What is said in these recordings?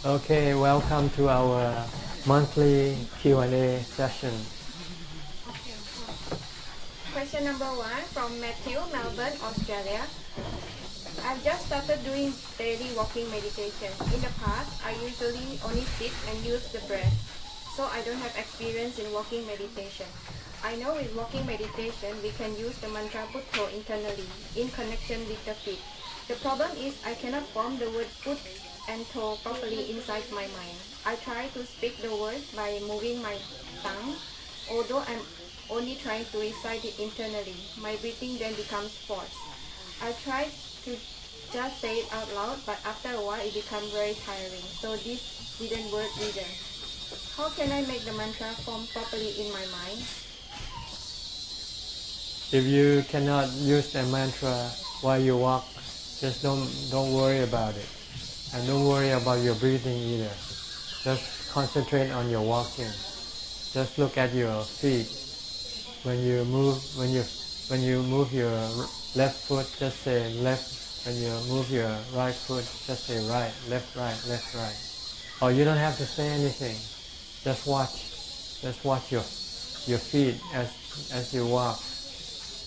Okay, welcome to our monthly Q&A session. Okay. Question number 1 from Matthew, Melbourne, Australia. I've just started doing daily walking meditation. In the past, I usually only sit and use the breath, so I don't have experience in walking meditation. I know with walking meditation, we can use the mantra Buddho internally in connection with the feet. The problem is I cannot form the word Put and To properly inside my mind. I try to speak the word by moving my tongue, although I'm only trying to recite it internally. My breathing then becomes forced. I try to just say it out loud, but after a while it becomes very tiring. So this didn't work either. How can I make the mantra form properly in my mind? If you cannot use the mantra while you walk, just don't worry about it, and don't worry about your breathing either. Just concentrate on your walking. Just look at your feet. When you move your left foot, just say left. When you move your right foot, just say right, left, right. Or you don't have to say anything. Just watch your feet as you walk.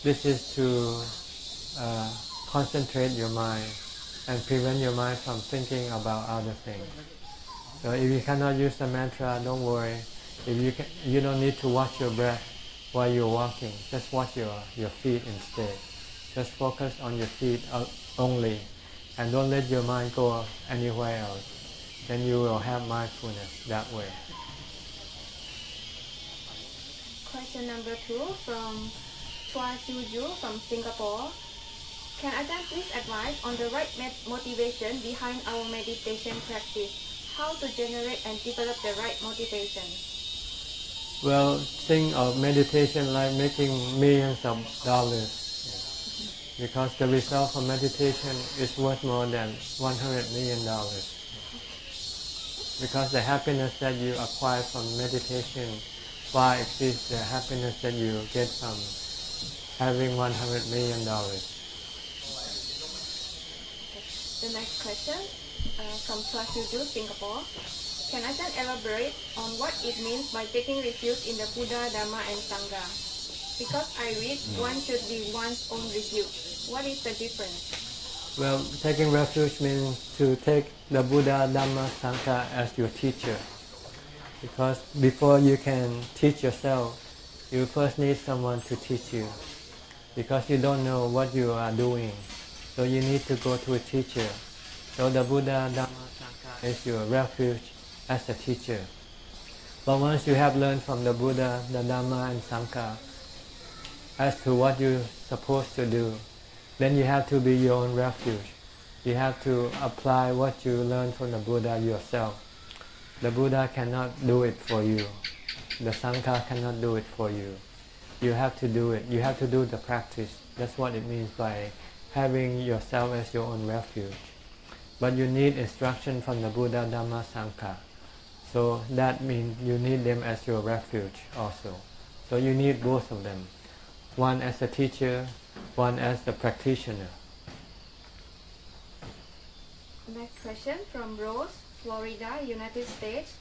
This is to concentrate your mind and prevent your mind from thinking about other things. So if you cannot use the mantra, don't worry. If you don't need to watch your breath while you're walking. Just watch your feet instead. Just focus on your feet only, and don't let your mind go anywhere else. Then you will have mindfulness that way. Question number 2 from Chua Suju from Singapore. Can Ajahn please advise on the right motivation behind our meditation practice? How to generate and develop the right motivation? Well, think of meditation like making millions of dollars. Because the result of meditation is worth more than $100 million. Because the happiness that you acquire from meditation far exceeds the happiness that you get from having $100 million. The next question from Chua Suju, Singapore. Can Ajahn elaborate on what it means by taking refuge in the Buddha, Dhamma and Sangha? Because I read one should be one's own refuge. What is the difference? Well, taking refuge means to take the Buddha, Dhamma, Sangha as your teacher. Because before you can teach yourself, you first need someone to teach you. Because you don't know what you are doing, so you need to go to a teacher. So the Buddha, Dhamma, Sangha is your refuge as a teacher. But once you have learned from the Buddha, the Dhamma and Sangha as to what you're supposed to do, then you have to be your own refuge. You have to apply what you learned from the Buddha yourself. The Buddha cannot do it for you. The Sangha cannot do it for you. You have to do it. You have to do the practice. That's what it means by having yourself as your own refuge. But you need instruction from the Buddha, Dhamma, Sangha. So that means you need them as your refuge also. So you need both of them. One as a teacher, one as the practitioner. Next question from Rose, Florida, United States.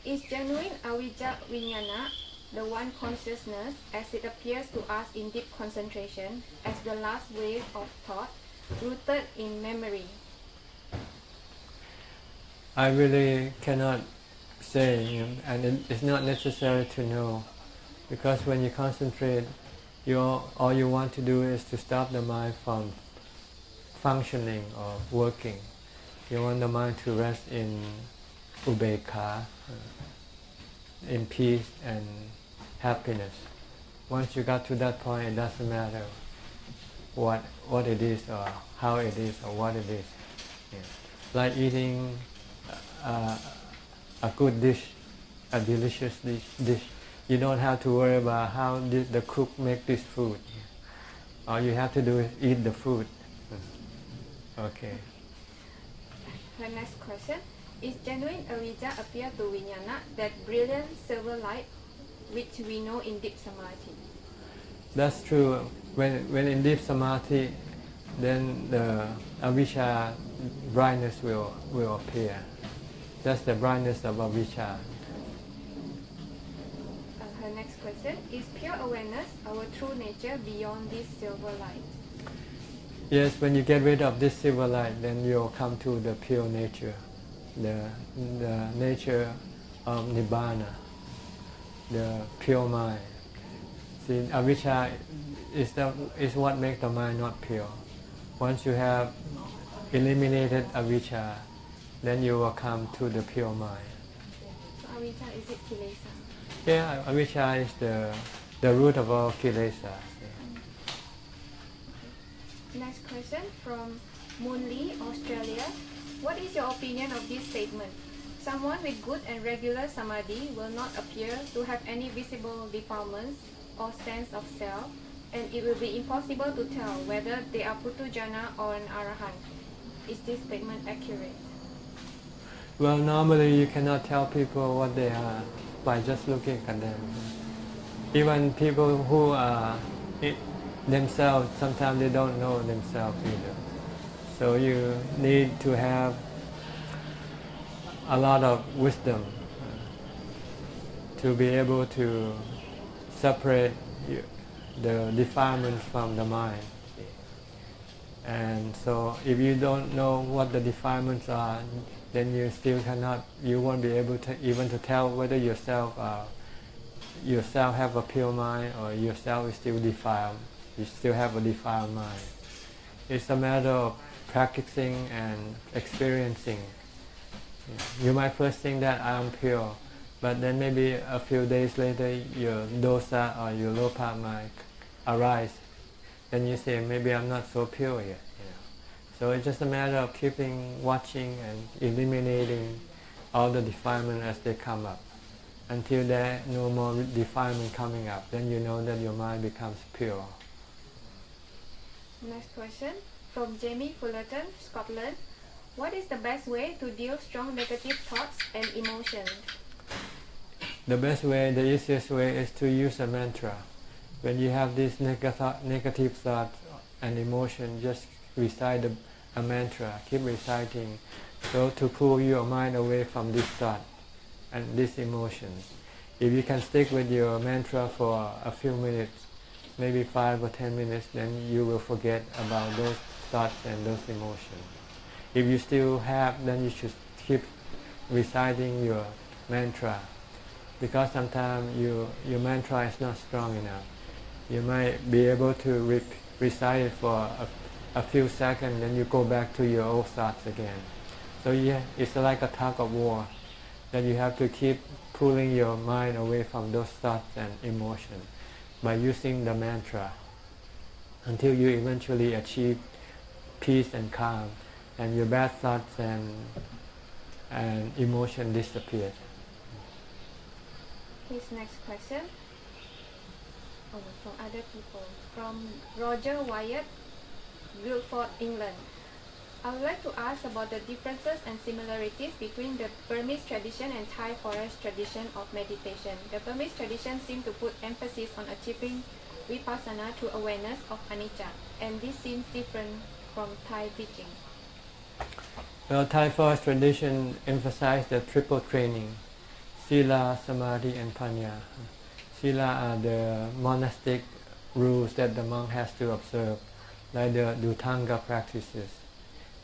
Is genuine Avijja Vijnana the one consciousness as it appears to us in deep concentration as the last wave of thought rooted in memory? I really cannot say, and it's not necessary to know, because when you concentrate, all you want to do is to stop the mind from functioning or working. You want the mind to rest in ubekkha, in peace and happiness. Once you got to that point, it doesn't matter what it is or how it is or what it is. Yeah. Like eating a good dish, a delicious dish. You don't have to worry about how did the cook make this food. All you have to do is eat the food. Okay. Her next question. Is genuine avijja appear to vijnana that brilliant silver light which we know in deep samadhi? That's true. When in deep samadhi, then the avijja brightness will appear. That's the brightness of avijja. Her next question is pure awareness our true nature beyond this silver light? Yes, when you get rid of this silver light, then you'll come to the pure nature, the nature of nibbana, the pure mind. See, avijja is what makes the mind not pure. Once you have eliminated avijja, then you will come to the pure mind. So avijja, is it kilesa? Yeah, avijja is the root of all kilesa. Next question from Moon Lee, Australia. What is your opinion of this statement? Someone with good and regular samadhi will not appear to have any visible defilements or sense of self, and it will be impossible to tell whether they are Putujana or an Arahant. Is this statement accurate? Well, normally you cannot tell people what they are by just looking at them. Even people who are themselves, sometimes they don't know themselves either. So you need to have a lot of wisdom to be able to separate the defilements from the mind. And so if you don't know what the defilements are, then you won't be able to even to tell whether yourself have a pure mind or yourself is still defiled. You still have a defiled mind. It's a matter of practicing and experiencing. You might first think that I am pure, but then maybe a few days later your dosa or your lopa might arise. Then you say, maybe I'm not so pure yet. So it's just a matter of keeping watching and eliminating all the defilements as they come up. Until there no more defilement coming up, then you know that your mind becomes pure. Next question from Jamie Fullerton, Scotland. What is the best way to deal strong negative thoughts and emotions? The best way, the easiest way is to use a mantra. When you have these negative thoughts and emotion, just recite a mantra, keep reciting, so to pull your mind away from this thought and these emotions. If you can stick with your mantra for a few minutes, maybe 5 or 10 minutes, then you will forget about those thoughts and those emotions. If you still have, then you should keep reciting your mantra, because sometimes your mantra is not strong enough. You might be able to recite it for a few seconds, then you go back to your old thoughts again. So yeah, it's like a tug of war, that you have to keep pulling your mind away from those thoughts and emotions by using the mantra until you eventually achieve peace and calm, and your bad thoughts and emotion disappear. His next question from other people. From Roger Wyatt, Guildford, England. I would like to ask about the differences and similarities between the Burmese tradition and Thai forest tradition of meditation. The Burmese tradition seems to put emphasis on achieving vipassana through awareness of anicca, and this seems different from Thai teaching. Well, Thai forest tradition emphasizes the triple training: Sila, Samadhi, and Panya. Sila are the monastic rules that the monk has to observe, like the Dhutanga practices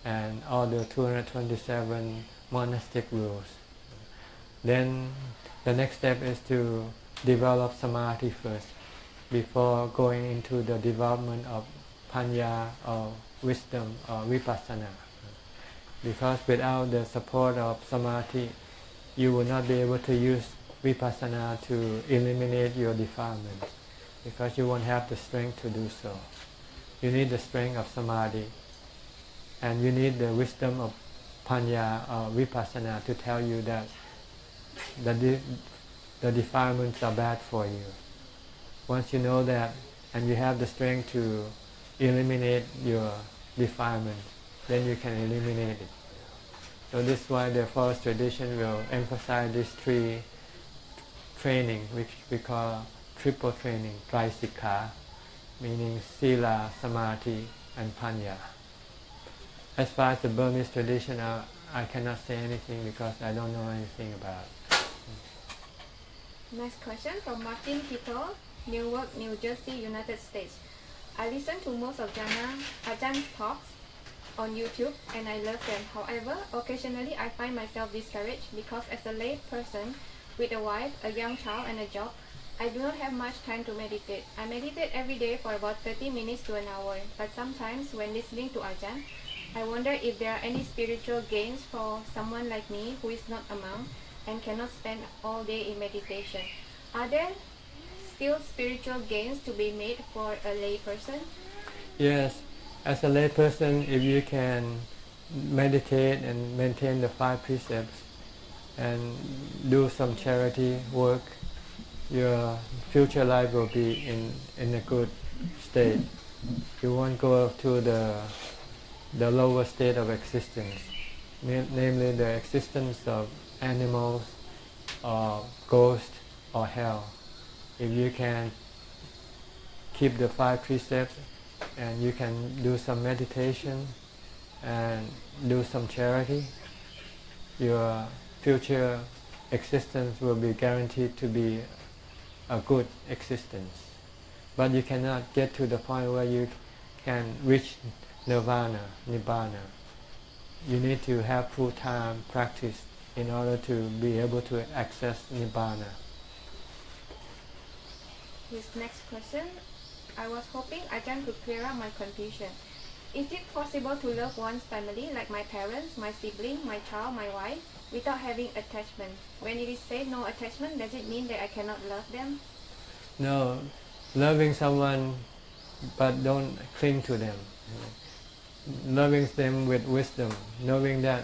and all the 227 monastic rules. Then the next step is to develop Samadhi first, before going into the development of Panya or wisdom or Vipassana. Because without the support of Samadhi, you will not be able to use Vipassana to eliminate your defilements, because you won't have the strength to do so. You need the strength of Samadhi, and you need the wisdom of Panya or Vipassana to tell you that the defilements are bad for you. Once you know that, and you have the strength to eliminate your defilement, then you can eliminate it. So this is why the forest tradition will emphasize these three training, which we call triple training, Traisikha, meaning Sila, Samadhi, and Panya. As far as the Burmese tradition are I cannot say anything because I don't know anything about. Next question from Martin Tito, Newark, New Jersey, United States. I listen to most of Ajahn talks on YouTube and I love them. However, occasionally I find myself discouraged because as a lay person with a wife, a young child and a job, I do not have much time to meditate. I meditate every day for about 30 minutes to an hour, but sometimes when listening to Ajahn, I wonder if there are any spiritual gains for someone like me who is not a monk and cannot spend all day in meditation. Are there still spiritual gains to be made for a lay person? Yes, as a lay person, if you can meditate and maintain the 5 precepts and do some charity work, your future life will be in a good state. You won't go to the lower state of existence, namely the existence of animals or ghosts or hell. If you can keep the 5 precepts and you can do some meditation and do some charity, your future existence will be guaranteed to be a good existence. But you cannot get to the point where you can reach nirvana, nibbana. You need to have full-time practice in order to be able to access nibbana. This next question, I was hoping Ajahn could clear up my confusion. Is it possible to love one's family, like my parents, my sibling, my child, my wife, without having attachment? When it is said no attachment, does it mean that I cannot love them? No, loving someone but don't cling to them. Loving them with wisdom, knowing that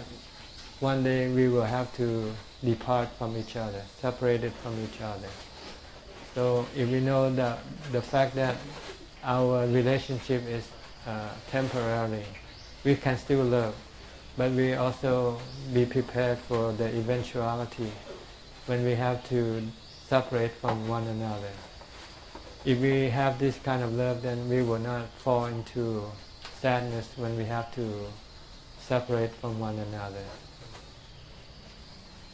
one day we will have to depart from each other, separated from each other. So if we know the fact that our relationship is temporary, we can still love, but we also be prepared for the eventuality when we have to separate from one another. If we have this kind of love, then we will not fall into sadness when we have to separate from one another.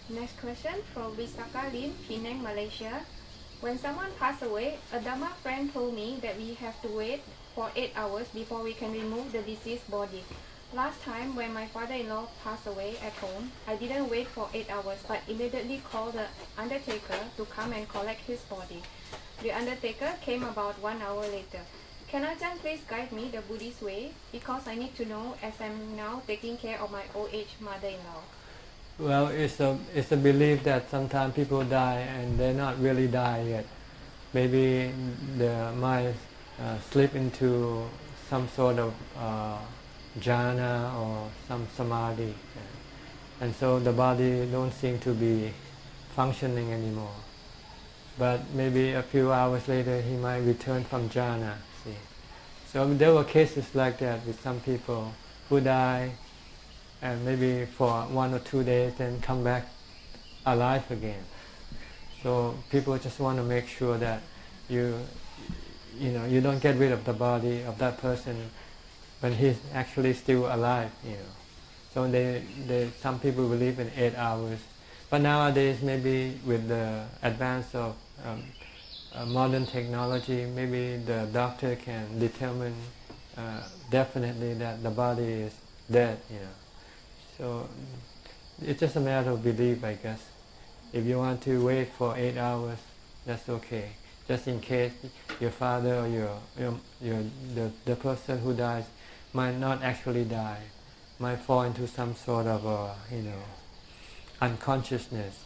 Next question from Visaka Lim, Penang, Malaysia. When someone passed away, a Dhamma friend told me that we have to wait for 8 hours before we can remove the deceased body. Last time when my father-in-law passed away at home, I didn't wait for 8 hours but immediately called the undertaker to come and collect his body. The undertaker came about 1 hour later. Can Ajahn please guide me the Buddhist way? Because I need to know as I'm now taking care of my old age mother-in-law. Well, it's a belief that sometimes people die and they're not really die yet. Maybe the mind slip into some sort of jhana or some samadhi, and so the body don't seem to be functioning anymore. But maybe a few hours later he might return from jhana. See, so there were cases like that with some people who die and maybe for 1 or 2 days then come back alive again. So people just want to make sure that you don't get rid of the body of that person when he's actually still alive. So some people believe in 8 hours, but nowadays maybe with the advance of modern technology, maybe the doctor can determine definitely that the body is dead. So it's just a matter of belief, I guess. If you want to wait for 8 hours, that's okay. Just in case your father or the person who dies might not actually die, might fall into some sort of unconsciousness,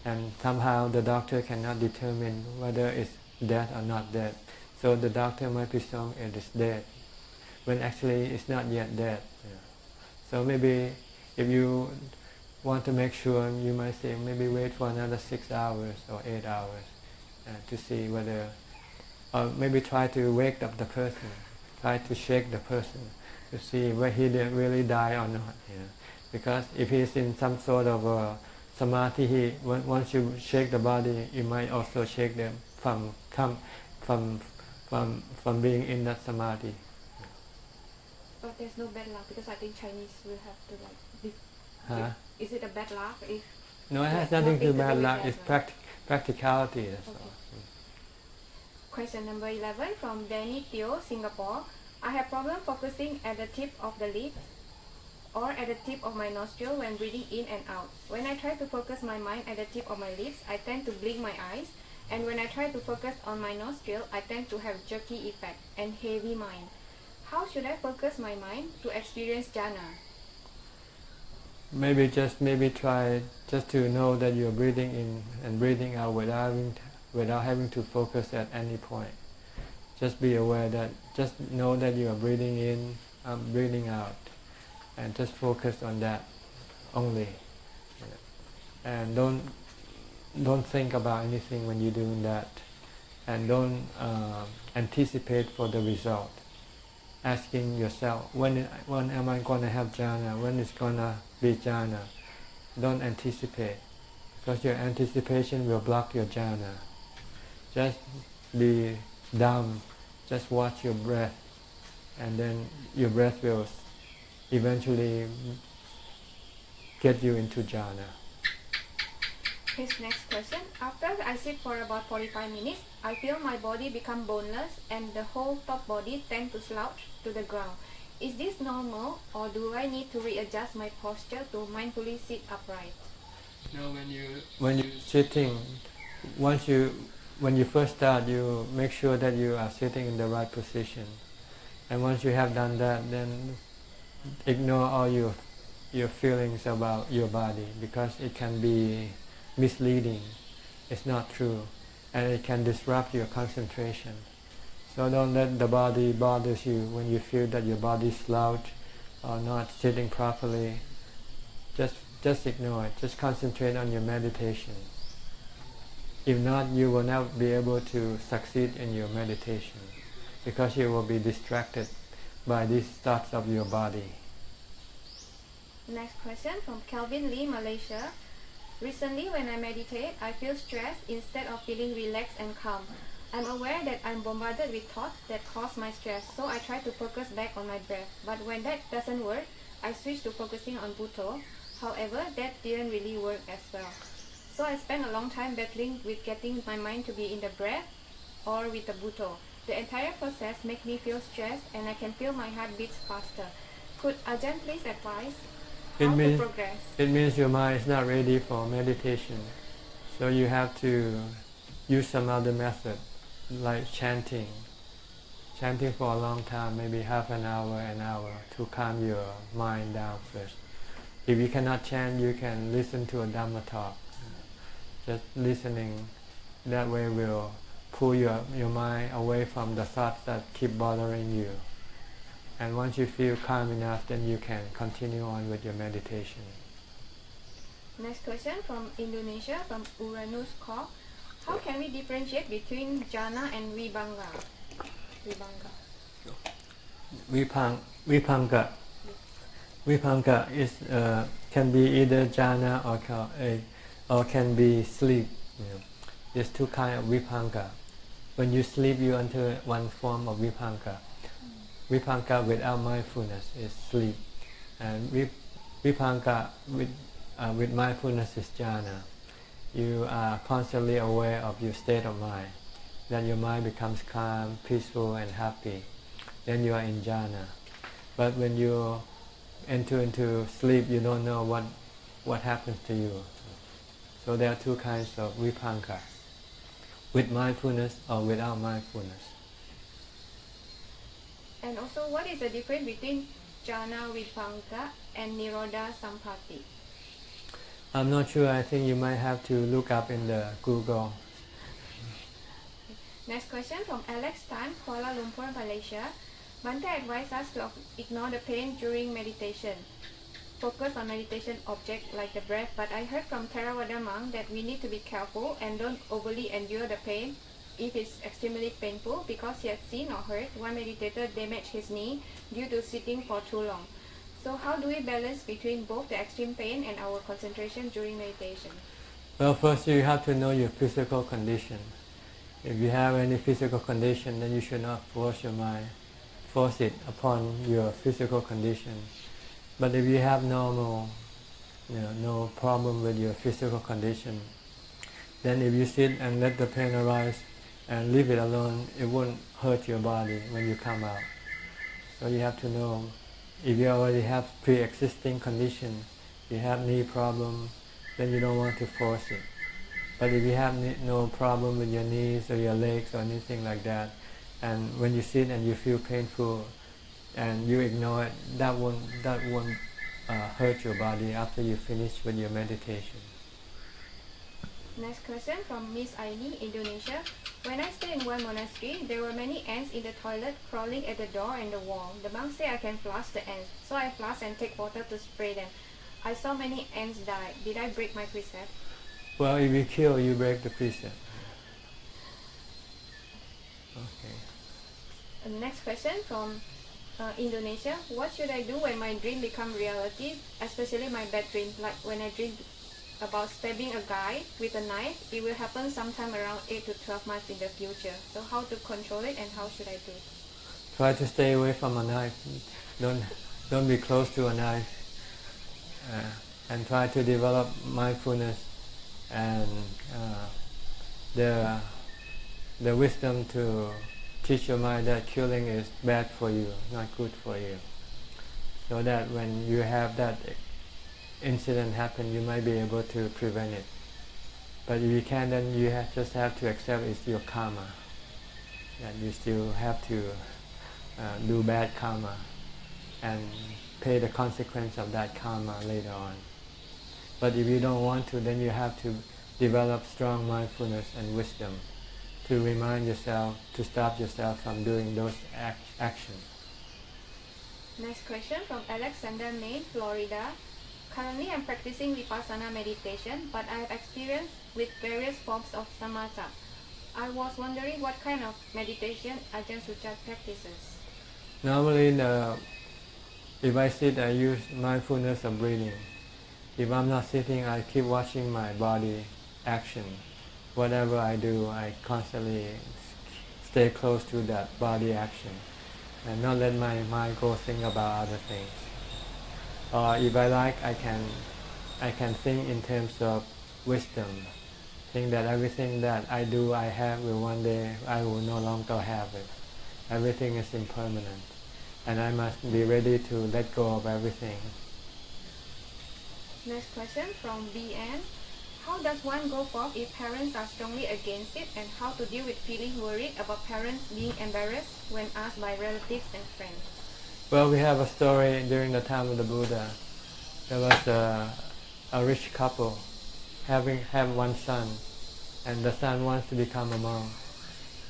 and somehow the doctor cannot determine whether it's dead or not dead. So the doctor might presume it is dead, when actually it's not yet dead. So maybe if you want to make sure, you might say maybe wait for another 6 hours or 8 hours to see whether, or maybe try to wake up the person, try to shake the person to see whether he did really die or not. Because if he's in some sort of samadhi, once you shake the body, you might also shake them from being in that samadhi. But there's no bad luck because I think Chinese will have to Huh? Is it a bad luck if? No, it has Like, nothing to do with nothing bad to do with luck. bad It's luck. practicality. That's Okay. all. Question number 11 from Danny Teo, Singapore. I have problem focusing at the tip of the lips or at the tip of my nostril when breathing in and out. When I try to focus my mind at the tip of my lips, I tend to blink my eyes. And when I try to focus on my nostril, I tend to have jerky effect and heavy mind. How should I focus my mind to experience jhana? Maybe try just to know that you're breathing in and breathing out without having to focus at any point. Just be aware that, just know that you are breathing in, breathing out, and just focus on that only. And don't think about anything when you're doing that, and don't anticipate for the result. Asking yourself, when am I going to have jhana? When is going to be jhana? Don't anticipate, because your anticipation will block your jhana. Just be dumb, just watch your breath, and then your breath will eventually get you into jhana. His next question. After I sit for about 45 minutes, I feel my body become boneless and the whole top body tend to slouch to the ground. Is this normal, or do I need to readjust my posture to mindfully sit upright? No, when you sitting, when you first start, you make sure that you are sitting in the right position, and once you have done that, then ignore all your feelings about your body, because it can be misleading. It's not true, and it can disrupt your concentration. So don't let the body bothers you when you feel that your body slouch or not sitting properly. Just ignore it. Just concentrate on your meditation. If not, you will not be able to succeed in your meditation, because you will be distracted by these thoughts of your body. Next question from Calvin Lee, Malaysia. Recently, when I meditate, I feel stressed instead of feeling relaxed and calm. I'm aware that I'm bombarded with thoughts that cause my stress, so I try to focus back on my breath. But when that doesn't work, I switch to focusing on Bhutto. However, that didn't really work as well. So I spent a long time battling with getting my mind to be in the breath or with the Bhutto. The entire process makes me feel stressed, and I can feel my heart beats faster. Could Ajahn please advise how to progress? It means your mind is not ready for meditation. So you have to use some other method, like chanting for a long time, maybe half an hour, to calm your mind down first. If you cannot chant, you can listen to a Dhamma talk. Just listening, that way will pull your mind away from the thoughts that keep bothering you. And once you feel calm enough, then you can continue on with your meditation. Next question from Indonesia, from Uranus Kok. How can we differentiate between jhana and vibhanga? Vibhanga is can be either jhana or can be sleep. There's two kinds of vibhanga. When you sleep, you enter one form of vibhanga. Vibhanga without mindfulness is sleep, and vibhanga with mindfulness is jhana. You are constantly aware of your state of mind. Then your mind becomes calm, peaceful, and happy. Then you are in jhana. But when you enter into sleep, you don't know what happens to you. So there are two kinds of vibhanga: with mindfulness or without mindfulness. And also, what is the difference between jhana vibhanga and nirodha sampatti? I'm not sure. I think you might have to look up in the Google. Next question from Alex Tan, Kuala Lumpur, Malaysia. Bhante advised us to ignore the pain during meditation. Focus on meditation object like the breath, but I heard from Theravada monk that we need to be careful and don't overly endure the pain if it's extremely painful, because he had seen or heard one meditator damage his knee due to sitting for too long. So how do we balance between both the extreme pain and our concentration during meditation? Well, first you have to know your physical condition. If you have any physical condition, then you should not force it upon your physical condition. But if you have normal no problem with your physical condition, then if you sit and let the pain arise and leave it alone, it won't hurt your body when you come out. So you have to know, if you already have pre-existing condition, you have knee problem, then you don't want to force it. But if you have no problem with your knees or your legs or anything like that, and when you sit and you feel painful and you ignore it, that won't hurt your body after you finish with your meditation. Next question from Miss Aini, Indonesia. When I stayed in one monastery, there were many ants in the toilet crawling at the door and the wall. The monk said I can flush the ants, so I flush and take water to spray them. I saw many ants die. Did I break my precept? Well, if you kill, you break the precept. Okay. Next question from Indonesia. What should I do when my dream become reality, especially my bad dream, like when I dream about stabbing a guy with a knife? It will happen sometime around 8 to 12 months in the future. So how to control it and how should I do? Try to stay away from a knife. Don't be close to a knife. And try to develop mindfulness and the wisdom to teach your mind that killing is bad for you, not good for you. So that when you have that incident happen, you might be able to prevent it. But if you can't, then you just have to accept it's your karma. That you still have to do bad karma and pay the consequence of that karma later on. But if you don't want to, then you have to develop strong mindfulness and wisdom to remind yourself, to stop yourself from doing those actions. Next question from Alexander May, Florida. Currently I'm practicing Vipassana meditation, but I have experience with various forms of samatha. I was wondering what kind of meditation Ajahn Suchart practices. Normally, if I sit, I use mindfulness of breathing. If I'm not sitting, I keep watching my body action. Whatever I do, I constantly stay close to that body action and not let my mind go think about other things. Or if I like, I can think in terms of wisdom. Think that everything that I do, I have, will one day I will no longer have it. Everything is impermanent, and I must be ready to let go of everything. Next question from BN. How does one go forth if parents are strongly against it, and how to deal with feeling worried about parents being embarrassed when asked by relatives and friends? Well, we have a story during the time of the Buddha. There was a rich couple have one son, and the son wants to become a monk.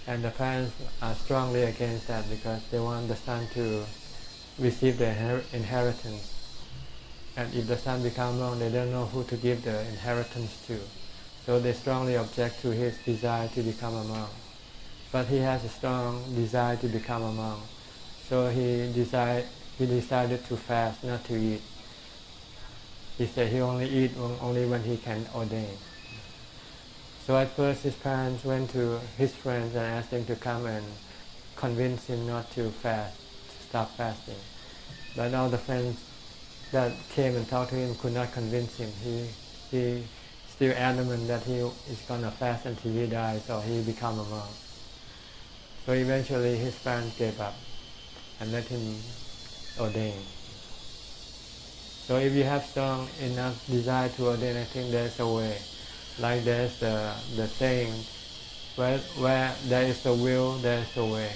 And the parents are strongly against that because they want the son to receive the inheritance. And if the son becomes monk, they don't know who to give the inheritance to. So they strongly object to his desire to become a monk. But he has a strong desire to become a monk. So he decided to fast, not to eat. He said he only eat only when he can ordain. So at first his parents went to his friends and asked him to come and convince him not to fast, to stop fasting. But all the friends that came and talked to him could not convince him. He still adamant that he is going to fast until he dies or he become a monk. So eventually his parents gave up and let him ordain. So if you have strong enough desire to ordain, I think there's a way. Like there's the saying, where there is a will, there is a way.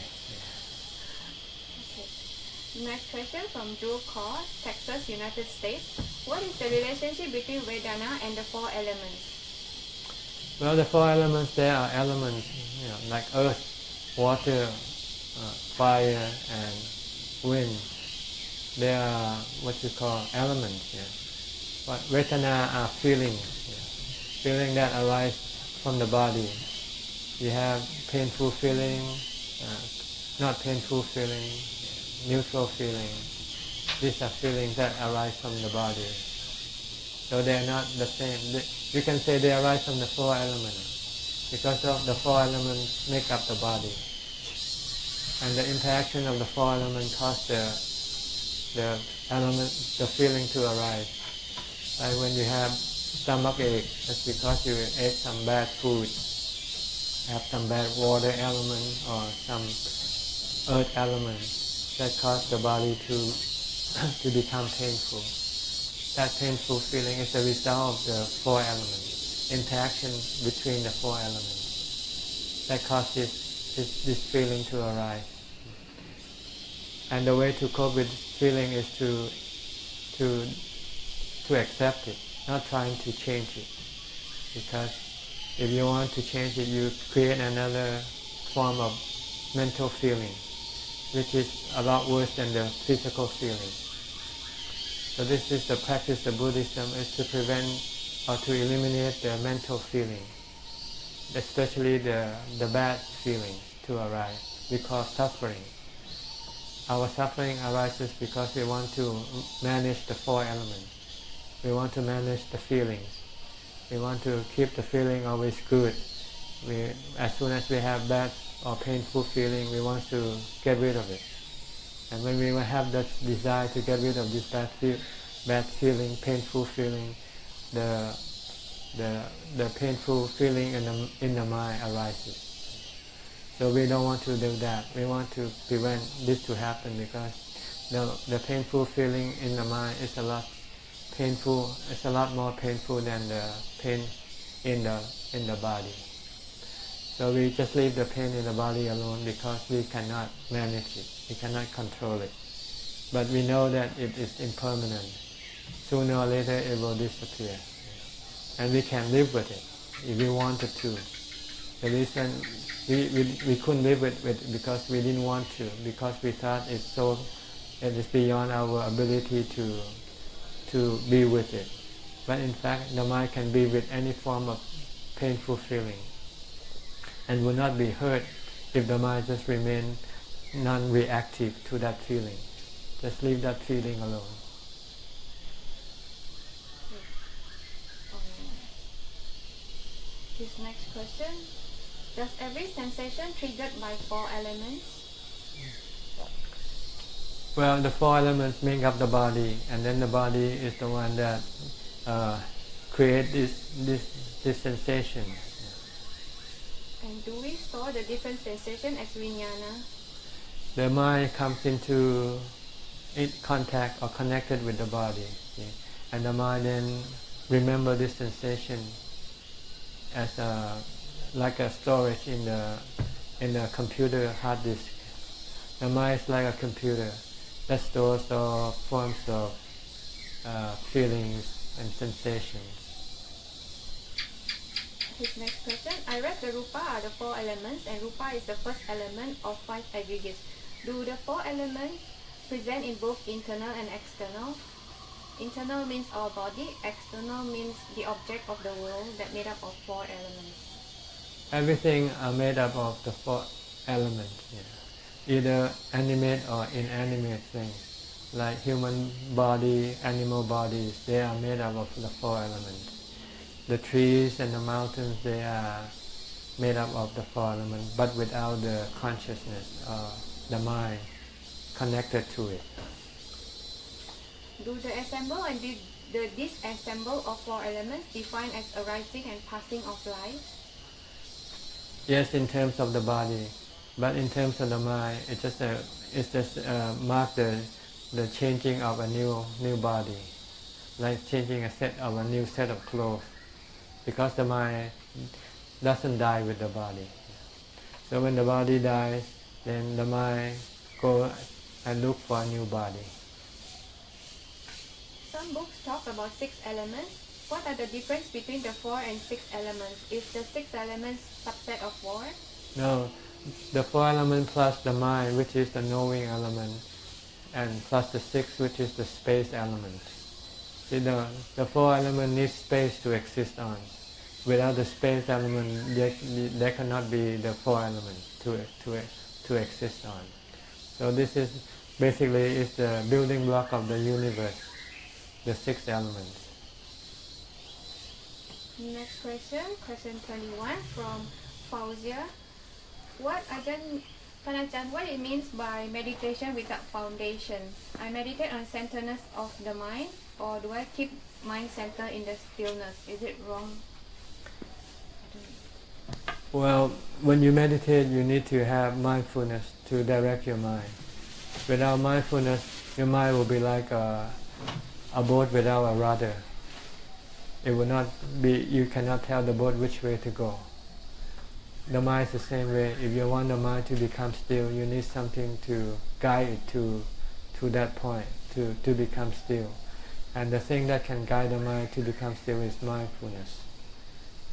Next question from Drew Carr, Texas, United States. What is the relationship between Vedana and the four elements? Well, the four elements, there are elements, like earth, water, fire, and wind. They are what you call elements. Yeah. But Vedana are feelings. Feeling that arise from the body. You have painful feeling, not painful feeling, neutral feeling. These are feelings that arise from the body. So they are not the same. You can say they arise from the four elements because of the four elements make up the body. And the interaction of the four elements cause the feeling to arise. Like when you have stomach ache, that's because you ate some bad food, have some bad water element or some earth element that cause the body to to become painful. That painful feeling is the result of the four elements, interaction between the four elements that causes this feeling to arise. And the way to cope with this feeling is to accept it, not trying to change it. Because if you want to change it, you create another form of mental feeling, which is a lot worse than the physical feeling. So this is the practice of Buddhism, is to prevent or to eliminate the mental feeling, especially the bad feelings to arise. We call suffering. Our suffering arises because we want to manage the four elements. We want to manage the feelings. We want to keep the feeling always good. As soon as we have bad or painful feeling, we want to get rid of it. And when we have that desire to get rid of this bad feeling, painful feeling, the painful feeling in the mind arises. So we don't want to do that. We want to prevent this to happen because the painful feeling in the mind is a lot painful. It's a lot more painful than the pain in the body. So we just leave the pain in the body alone because we cannot manage it. We cannot control it. But we know that it is impermanent. Sooner or later it will disappear. And we can live with it if we wanted to. The reason we couldn't live with it because we didn't want to, because we thought it is beyond our ability to be with it. But in fact, the mind can be with any form of painful feeling and will not be hurt if the mind just remain non-reactive to that feeling. Just leave that feeling alone. This next question. Does every sensation triggered by four elements? Well, the four elements make up the body, and then the body is the one that creates this sensation. And do we store the different sensation as vijnana? The mind comes into contact or connected with the body, and the mind then remember this sensation as like a storage in the computer hard disk. The mind is like a computer that stores all forms of feelings and sensations. His next question. I read the rupa are the four elements and rupa is the first element of five aggregates. Do the four elements present in both internal and external? Internal means our body, external means the object of the world that made up of four elements. Everything are made up of the four elements, either animate or inanimate things. Like human body, animal bodies, they are made up of the four elements. The trees and the mountains, they are made up of the four elements, but without the consciousness or the mind connected to it. Do the assemble and the disassemble of four elements defined as arising and passing of life? Yes, in terms of the body, but in terms of the mind, it just marks the changing of a new body, like changing a new set of clothes, because the mind doesn't die with the body. So when the body dies, then the mind go and look for a new body. Some books talk about six elements. What are the difference between the four and six elements? Is the six elements subset of four? No, the four elements plus the mind, which is the knowing element, and plus the six, which is the space element. See, the four elements need space to exist on. Without the space element, there cannot be the four elements to exist on. So this is basically the building block of the universe, the six elements. Next question, question 21 from Fauzia. What Ajahn Ajahn, what it means by meditation without foundation? I meditate on centeredness of the mind, or do I keep mind centered in the stillness? Is it wrong? Well, when you meditate, you need to have mindfulness to direct your mind. Without mindfulness, your mind will be like a boat without a rudder. It will not be. You cannot tell the boat which way to go. The mind is the same way. If you want the mind to become still, you need something to guide it to that point, to become still. And the thing that can guide the mind to become still is mindfulness.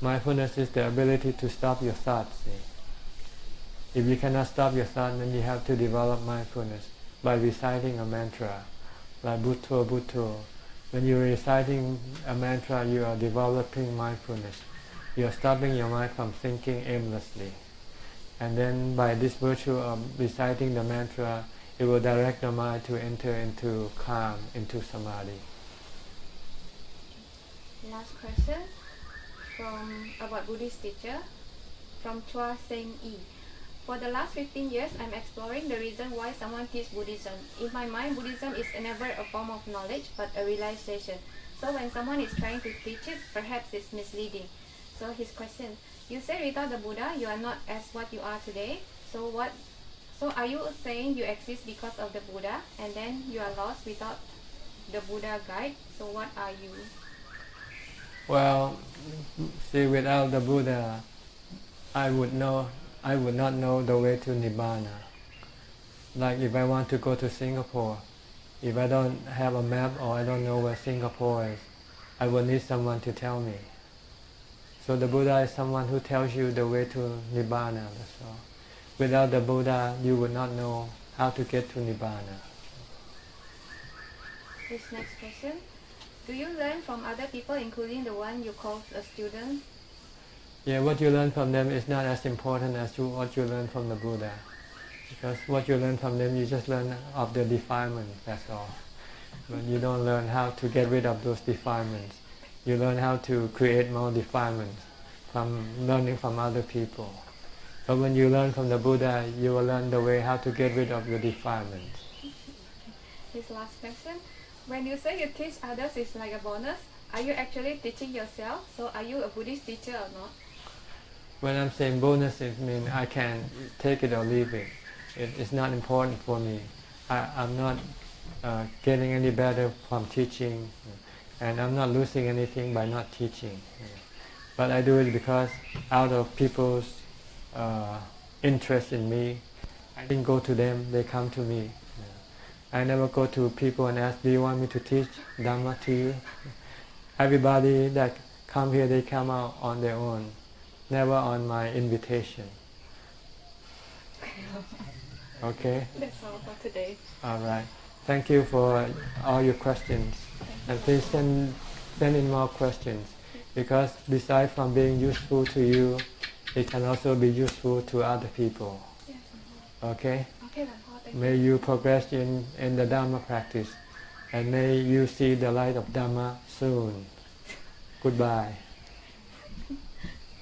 Mindfulness is the ability to stop your thoughts. See? If you cannot stop your thoughts, then you have to develop mindfulness by reciting a mantra, like Bhutto, Bhutto. When you're reciting a mantra, you are developing mindfulness. You are stopping your mind from thinking aimlessly. And then by this virtue of reciting the mantra, it will direct the mind to enter into calm, into samadhi. Last question about Buddhist teacher from Chua Seng Yi. For the last 15 years, I'm exploring the reason why someone teaches Buddhism. In my mind, Buddhism is never a form of knowledge, but a realization. So when someone is trying to teach it, perhaps it's misleading. So his question, you say without the Buddha, you are not as what you are today. So are you saying you exist because of the Buddha, and then you are lost without the Buddha guide? So what are you? Well, see, without the Buddha, I would not know the way to Nibbana. Like if I want to go to Singapore, if I don't have a map or I don't know where Singapore is, I will need someone to tell me. So the Buddha is someone who tells you the way to Nibbana. That's all. Without the Buddha, you would not know how to get to Nibbana. This next question. Do you learn from other people, including the one you call a student? Yeah, what you learn from them is not as important as what you learn from the Buddha. Because what you learn from them, you just learn of the defilements, that's all. But you don't learn how to get rid of those defilements. You learn how to create more defilements from learning from other people. But when you learn from the Buddha, you will learn the way how to get rid of the defilements. This last question. When you say you teach others is like a bonus, are you actually teaching yourself? So are you a Buddhist teacher or not? When I'm saying bonus, it means I can take it or leave it. It's not important for me. I'm not getting any better from teaching, and I'm not losing anything by not teaching. But I do it because out of people's interest in me. I didn't go to them, they come to me. I never go to people and ask, do you want me to teach Dhamma to you? Everybody that come here, they come out on their own, never on my invitation. Okay? That's all for today. All right. Thank you for all your questions. And please send in more questions, because besides from being useful to you, it can also be useful to other people. Yes. Okay? Okay, May you progress in the Dhamma practice, and may you see the light of Dhamma soon. Goodbye.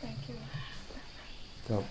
Thank you. So.